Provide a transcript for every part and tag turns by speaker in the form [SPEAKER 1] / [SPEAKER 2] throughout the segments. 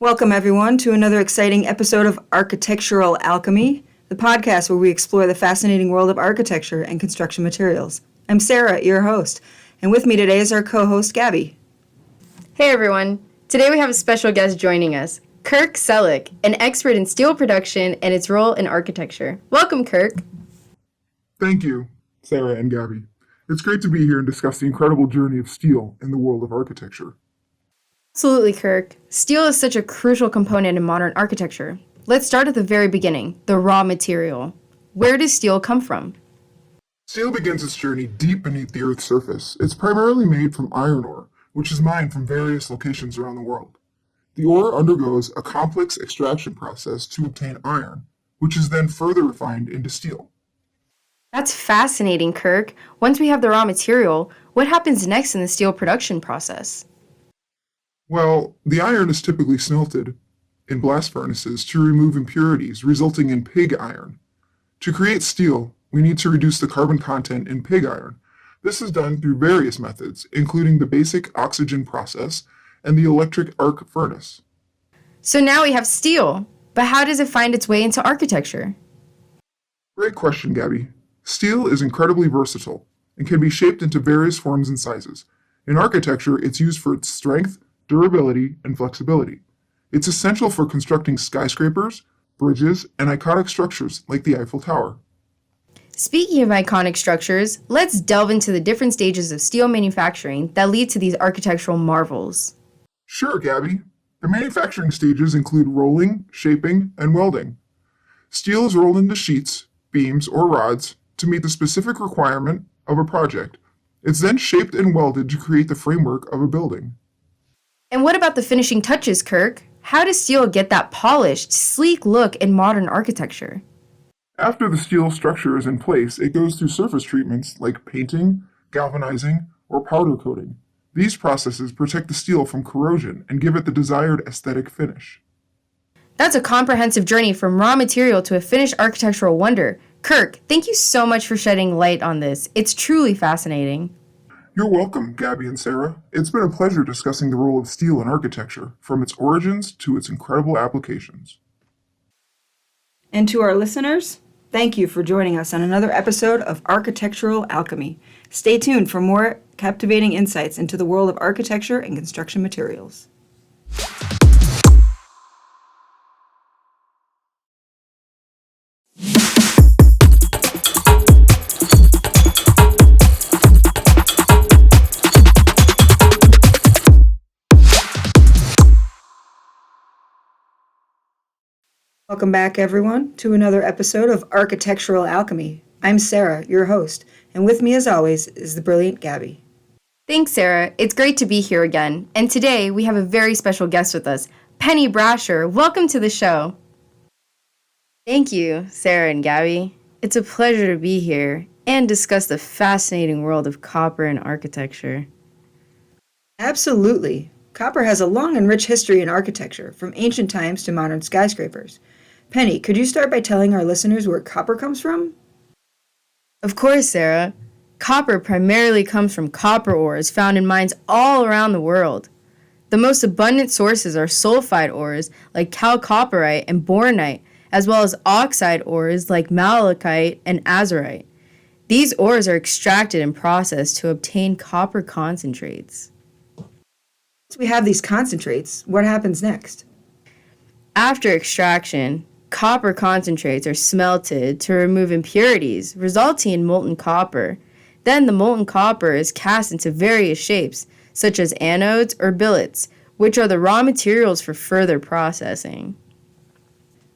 [SPEAKER 1] Welcome, everyone, to another exciting episode of Architectural Alchemy, the podcast where we explore the fascinating world of architecture and construction materials. I'm Sarah, your host, and with me today is our co-host, Gabby.
[SPEAKER 2] Hey, everyone. Today we have a special guest joining us, Kirk Selleck, an expert in steel production and its role in architecture. Welcome, Kirk.
[SPEAKER 3] Thank you, Sarah and Gabby. It's great to be here and discuss the incredible journey of steel in the world of architecture.
[SPEAKER 2] Absolutely, Kirk. Steel is such a crucial component in modern architecture. Let's start at the very beginning, the raw material. Where does steel come from?
[SPEAKER 3] Steel begins its journey deep beneath the Earth's surface. It's primarily made from iron ore, which is mined from various locations around the world. The ore undergoes a complex extraction process to obtain iron, which is then further refined into steel.
[SPEAKER 2] That's fascinating, Kirk. Once we have the raw material, what happens next in the steel production process?
[SPEAKER 3] Well, the iron is typically smelted in blast furnaces to remove impurities, resulting in pig iron. To create steel, we need to reduce the carbon content in pig iron. This is done through various methods, including the basic oxygen process and the electric arc furnace.
[SPEAKER 2] So now we have steel, but how does it find its way into architecture?
[SPEAKER 3] Great question, Gabby. Steel is incredibly versatile and can be shaped into various forms and sizes. In architecture, it's used for its strength, durability, and flexibility. It's essential for constructing skyscrapers, bridges, and iconic structures like the Eiffel Tower.
[SPEAKER 2] Speaking of iconic structures, let's delve into the different stages of steel manufacturing that lead to these architectural marvels.
[SPEAKER 3] Sure, Gabby. The manufacturing stages include rolling, shaping, and welding. Steel is rolled into sheets, beams, or rods to meet the specific requirement of a project. It's then shaped and welded to create the framework of a building.
[SPEAKER 2] And what about the finishing touches, Kirk? How does steel get that polished, sleek look in modern architecture?
[SPEAKER 3] After the steel structure is in place, it goes through surface treatments like painting, galvanizing, or powder coating. These processes protect the steel from corrosion and give it the desired aesthetic finish.
[SPEAKER 2] That's a comprehensive journey from raw material to a finished architectural wonder. Kirk, thank you so much for shedding light on this. It's truly fascinating.
[SPEAKER 3] You're welcome, Gabby and Sarah. It's been a pleasure discussing the role of steel in architecture, from its origins to its incredible applications.
[SPEAKER 1] And to our listeners, thank you for joining us on another episode of Architectural Alchemy. Stay tuned for more captivating insights into the world of architecture and construction materials. Welcome back, everyone, to another episode of Architectural Alchemy. I'm Sarah, your host, and with me, as always, is the brilliant Gabby.
[SPEAKER 2] Thanks, Sarah. It's great to be here again. And today, we have a very special guest with us, Penny Brasher. Welcome to the show. Thank you, Sarah and Gabby. It's a pleasure to be here and discuss the fascinating world of copper and architecture.
[SPEAKER 1] Absolutely. Copper has a long and rich history in architecture, from ancient times to modern skyscrapers. Penny, could you start by telling our listeners where copper comes from?
[SPEAKER 2] Of course, Sarah. Copper primarily comes from copper ores found in mines all around the world. The most abundant sources are sulfide ores like chalcopyrite and bornite, as well as oxide ores like malachite and azurite. These ores are extracted and processed to obtain copper concentrates.
[SPEAKER 1] Once we have these concentrates, what happens next?
[SPEAKER 2] After extraction, copper concentrates are smelted to remove impurities, resulting in molten copper. Then the molten copper is cast into various shapes, such as anodes or billets, which are the raw materials for further processing.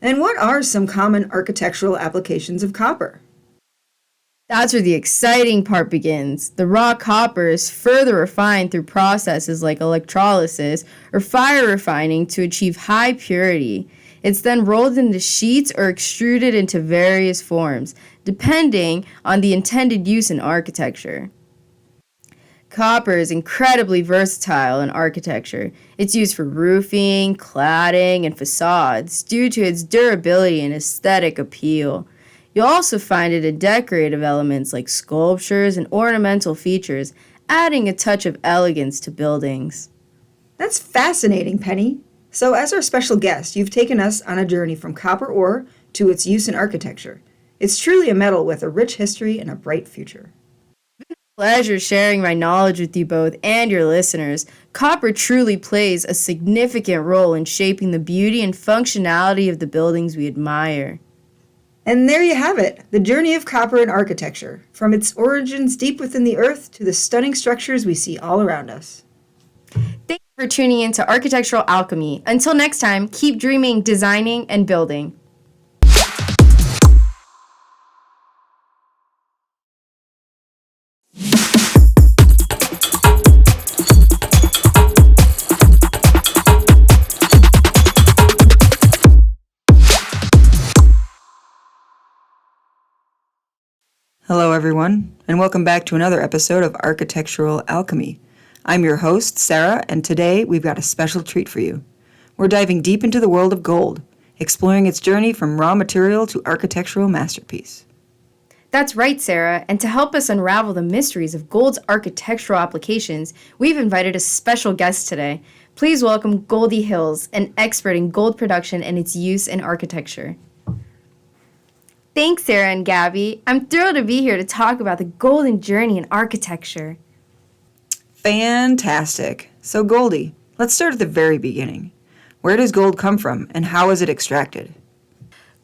[SPEAKER 1] And what are some common architectural applications of copper?
[SPEAKER 2] That's where the exciting part begins. The raw copper is further refined through processes like electrolysis or fire refining to achieve high purity. It's then rolled into sheets or extruded into various forms, depending on the intended use in architecture. Copper is incredibly versatile in architecture. It's used for roofing, cladding, and facades due to its durability and aesthetic appeal. You'll also find it in decorative elements like sculptures and ornamental features, adding a touch of elegance to buildings.
[SPEAKER 1] That's fascinating, Penny. So, as our special guest, you've taken us on a journey from copper ore to its use in architecture. It's truly a metal with a rich history and a bright future.
[SPEAKER 2] Pleasure sharing my knowledge with you both and your listeners. Copper truly plays a significant role in shaping the beauty and functionality of the buildings we admire.
[SPEAKER 1] And there you have it, the journey of copper in architecture, from its origins deep within the earth to the stunning structures we see all around us.
[SPEAKER 2] Thank you for tuning in to Architectural Alchemy. Until next time, keep dreaming, designing, and building.
[SPEAKER 1] Hello, everyone, and welcome back to another episode of Architectural Alchemy. I'm your host, Sarah, and today we've got a special treat for you. We're diving deep into the world of gold, exploring its journey from raw material to architectural masterpiece.
[SPEAKER 2] That's right, Sarah, and to help us unravel the mysteries of gold's architectural applications, we've invited a special guest today. Please welcome Goldie Hills, an expert in gold production and its use in architecture. Thanks, Sarah and Gabby. I'm thrilled to be here to talk about the golden journey in architecture.
[SPEAKER 1] Fantastic. So, Goldie, let's start at the very beginning. Where does gold come from, and how is it extracted?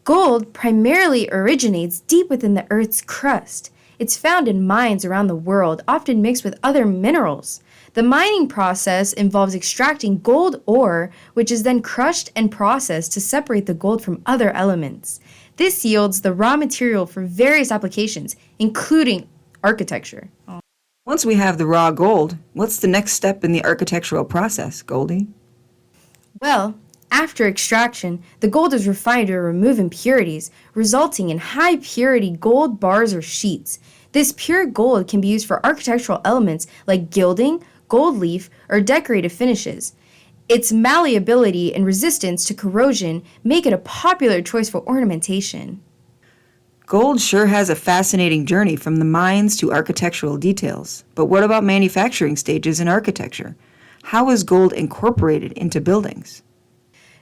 [SPEAKER 2] Gold primarily originates deep within the Earth's crust. It's found in mines around the world, often mixed with other minerals. The mining process involves extracting gold ore, which is then crushed and processed to separate the gold from other elements. This yields the raw material for various applications, including architecture.
[SPEAKER 1] Once we have the raw gold, what's the next step in the architectural process, Goldie?
[SPEAKER 2] Well, after extraction, the gold is refined to remove impurities, resulting in high purity gold bars or sheets. This pure gold can be used for architectural elements like gilding, gold leaf, or decorative finishes. Its malleability and resistance to corrosion make it a popular choice for ornamentation.
[SPEAKER 1] Gold sure has a fascinating journey from the mines to architectural details. But what about manufacturing stages in architecture? How is gold incorporated into buildings?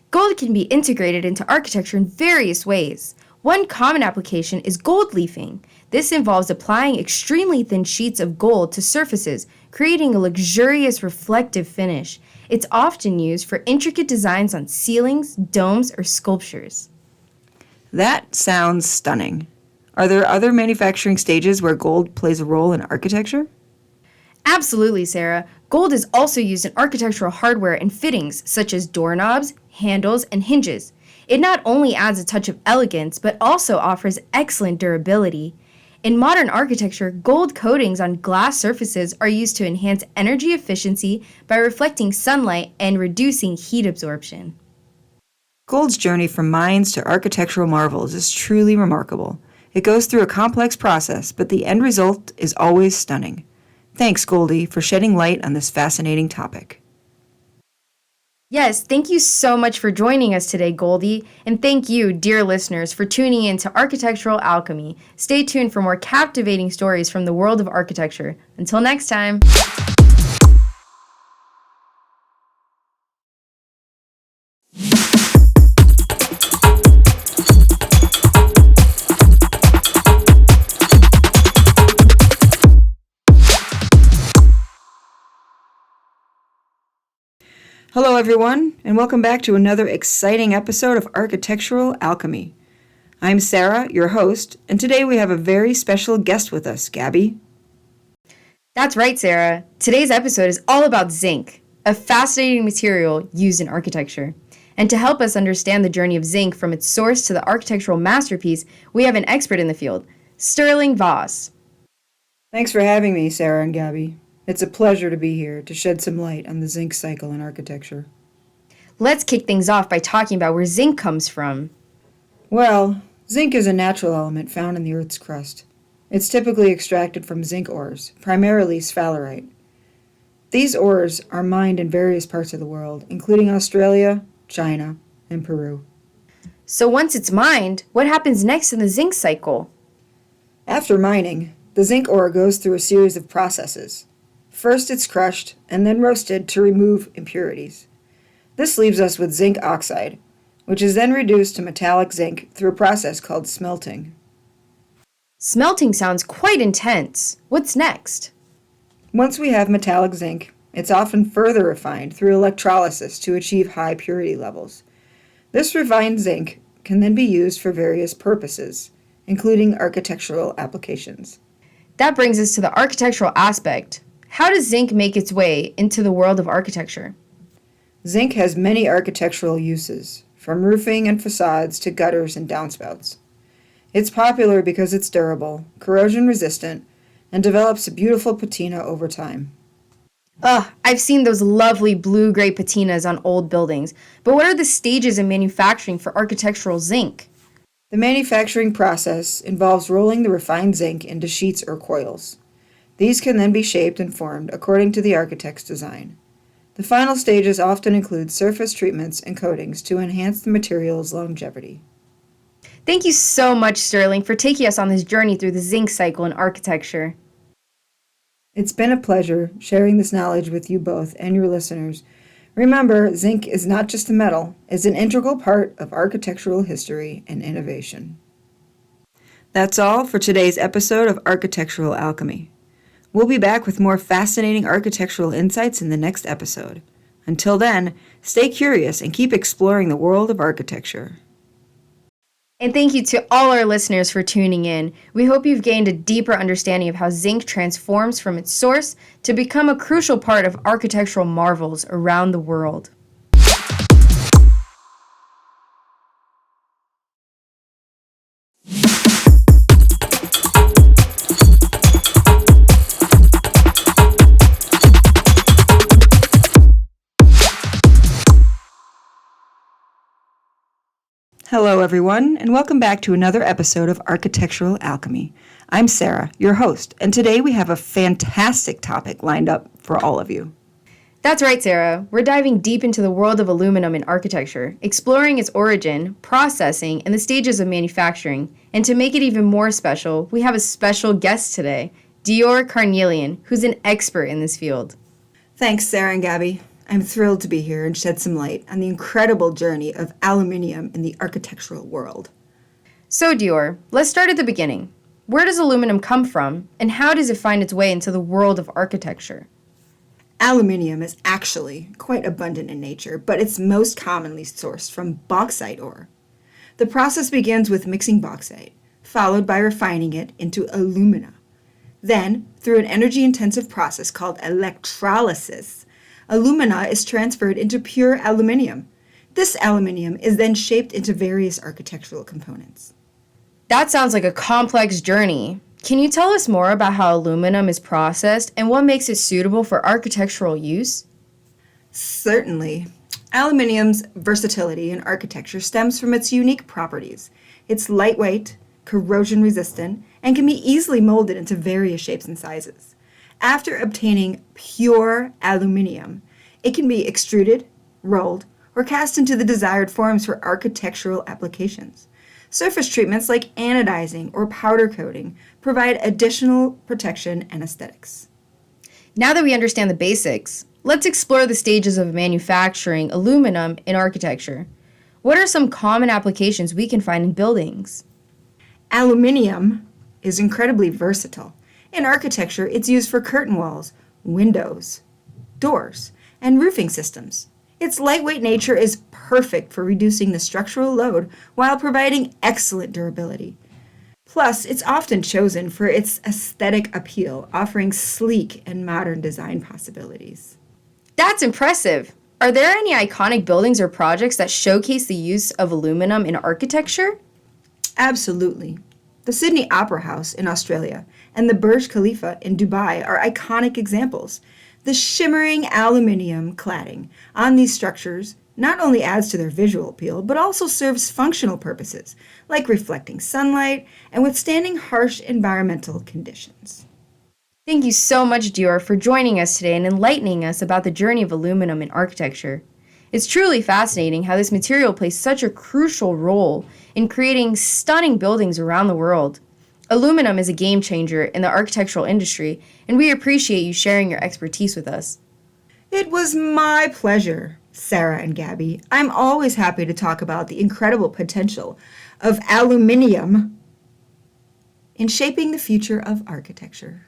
[SPEAKER 2] Gold can be integrated into architecture in various ways. One common application is gold leafing. This involves applying extremely thin sheets of gold to surfaces, creating a luxurious reflective finish. It's often used for intricate designs on ceilings, domes, or sculptures.
[SPEAKER 1] That sounds stunning. Are there other manufacturing stages where gold plays a role in architecture?
[SPEAKER 2] Absolutely, Sarah. Gold is also used in architectural hardware and fittings, such as doorknobs, handles, and hinges. It not only adds a touch of elegance, but also offers excellent durability. In modern architecture, gold coatings on glass surfaces are used to enhance energy efficiency by reflecting sunlight and reducing heat absorption.
[SPEAKER 1] Gold's journey from mines to architectural marvels is truly remarkable. It goes through a complex process, but the end result is always stunning. Thanks, Goldie, for shedding light on this fascinating topic.
[SPEAKER 2] Yes, thank you so much for joining us today, Goldie. And thank you, dear listeners, for tuning in to Architectural Alchemy. Stay tuned for more captivating stories from the world of architecture. Until next time.
[SPEAKER 1] Hello, everyone, and welcome back to another exciting episode of Architectural Alchemy. I'm Sarah, your host, and today we have a very special guest with us, Gabby.
[SPEAKER 2] That's right, Sarah. Today's episode is all about zinc, a fascinating material used in architecture. And to help us understand the journey of zinc from its source to the architectural masterpiece, we have an expert in the field, Sterling Voss.
[SPEAKER 1] Thanks for having me, Sarah and Gabby. It's a pleasure to be here to shed some light on the zinc cycle in architecture.
[SPEAKER 2] Let's kick things off by talking about where zinc comes from.
[SPEAKER 1] Well, zinc is a natural element found in the Earth's crust. It's typically extracted from zinc ores, primarily sphalerite. These ores are mined in various parts of the world, including Australia, China, and Peru.
[SPEAKER 2] So once it's mined, what happens next in the zinc cycle?
[SPEAKER 1] After mining, the zinc ore goes through a series of processes. First, it's crushed and then roasted to remove impurities. This leaves us with zinc oxide, which is then reduced to metallic zinc through a process called smelting.
[SPEAKER 2] Smelting sounds quite intense. What's next?
[SPEAKER 1] Once we have metallic zinc, it's often further refined through electrolysis to achieve high purity levels. This refined zinc can then be used for various purposes, including architectural applications.
[SPEAKER 2] That brings us to the architectural aspect. How does zinc make its way into the world of architecture?
[SPEAKER 1] Zinc has many architectural uses, from roofing and facades to gutters and downspouts. It's popular because it's durable, corrosion resistant, and develops a beautiful patina over time.
[SPEAKER 2] Ugh, I've seen those lovely blue-gray patinas on old buildings, but what are the stages in manufacturing for architectural zinc?
[SPEAKER 1] The manufacturing process involves rolling the refined zinc into sheets or coils. These can then be shaped and formed according to the architect's design. The final stages often include surface treatments and coatings to enhance the material's longevity.
[SPEAKER 2] Thank you so much, Sterling, for taking us on this journey through the zinc cycle in architecture.
[SPEAKER 1] It's been a pleasure sharing this knowledge with you both and your listeners. Remember, zinc is not just a metal, it's an integral part of architectural history and innovation. That's all for today's episode of Architectural Alchemy. We'll be back with more fascinating architectural insights in the next episode. Until then, stay curious and keep exploring the world of architecture.
[SPEAKER 2] And thank you to all our listeners for tuning in. We hope you've gained a deeper understanding of how zinc transforms from its source to become a crucial part of architectural marvels around the world.
[SPEAKER 1] Hello, everyone, and welcome back to another episode of Architectural Alchemy. I'm Sarah, your host, and today we have a fantastic topic lined up for all of you.
[SPEAKER 2] That's right, Sarah. We're diving deep into the world of aluminum in architecture, exploring its origin, processing, and the stages of manufacturing. And to make it even more special, we have a special guest today, Dior Carnelian, who's an expert in this field.
[SPEAKER 1] Thanks, Sarah and Gabby. I'm thrilled to be here and shed some light on the incredible journey of aluminium in the architectural world.
[SPEAKER 2] So, Dior, let's start at the beginning. Where does aluminum come from, and how does it find its way into the world of architecture?
[SPEAKER 1] Aluminium is actually quite abundant in nature, but it's most commonly sourced from bauxite ore. The process begins with mixing bauxite, followed by refining it into alumina. Then, through an energy-intensive process called electrolysis, alumina is transferred into pure aluminium. This aluminium is then shaped into various architectural components.
[SPEAKER 2] That sounds like a complex journey. Can you tell us more about how aluminum is processed and what makes it suitable for architectural use?
[SPEAKER 1] Certainly. Aluminium's versatility in architecture stems from its unique properties. It's lightweight, corrosion resistant, and can be easily molded into various shapes and sizes. After obtaining pure aluminium, it can be extruded, rolled, or cast into the desired forms for architectural applications. Surface treatments like anodizing or powder coating provide additional protection and aesthetics.
[SPEAKER 2] Now that we understand the basics, let's explore the stages of manufacturing aluminum in architecture. What are some common applications we can find in buildings?
[SPEAKER 1] Aluminium is incredibly versatile. In architecture, it's used for curtain walls, windows, doors, and roofing systems. Its lightweight nature is perfect for reducing the structural load while providing excellent durability. Plus, it's often chosen for its aesthetic appeal, offering sleek and modern design possibilities.
[SPEAKER 2] That's impressive. Are there any iconic buildings or projects that showcase the use of aluminum in architecture?
[SPEAKER 1] Absolutely. The Sydney Opera House in Australia and the Burj Khalifa in Dubai are iconic examples. The shimmering aluminium cladding on these structures not only adds to their visual appeal, but also serves functional purposes, like reflecting sunlight and withstanding harsh environmental conditions.
[SPEAKER 2] Thank you so much, Dior, for joining us today and enlightening us about the journey of aluminum in architecture. It's truly fascinating how this material plays such a crucial role in creating stunning buildings around the world. Aluminum is a game changer in the architectural industry, and we appreciate you sharing your expertise with us.
[SPEAKER 1] It was my pleasure, Sarah and Gabby. I'm always happy to talk about the incredible potential of aluminium in shaping the future of architecture.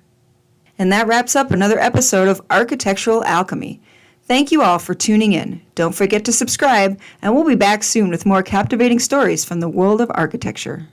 [SPEAKER 1] And that wraps up another episode of Architectural Alchemy. Thank you all for tuning in. Don't forget to subscribe, and we'll be back soon with more captivating stories from the world of architecture.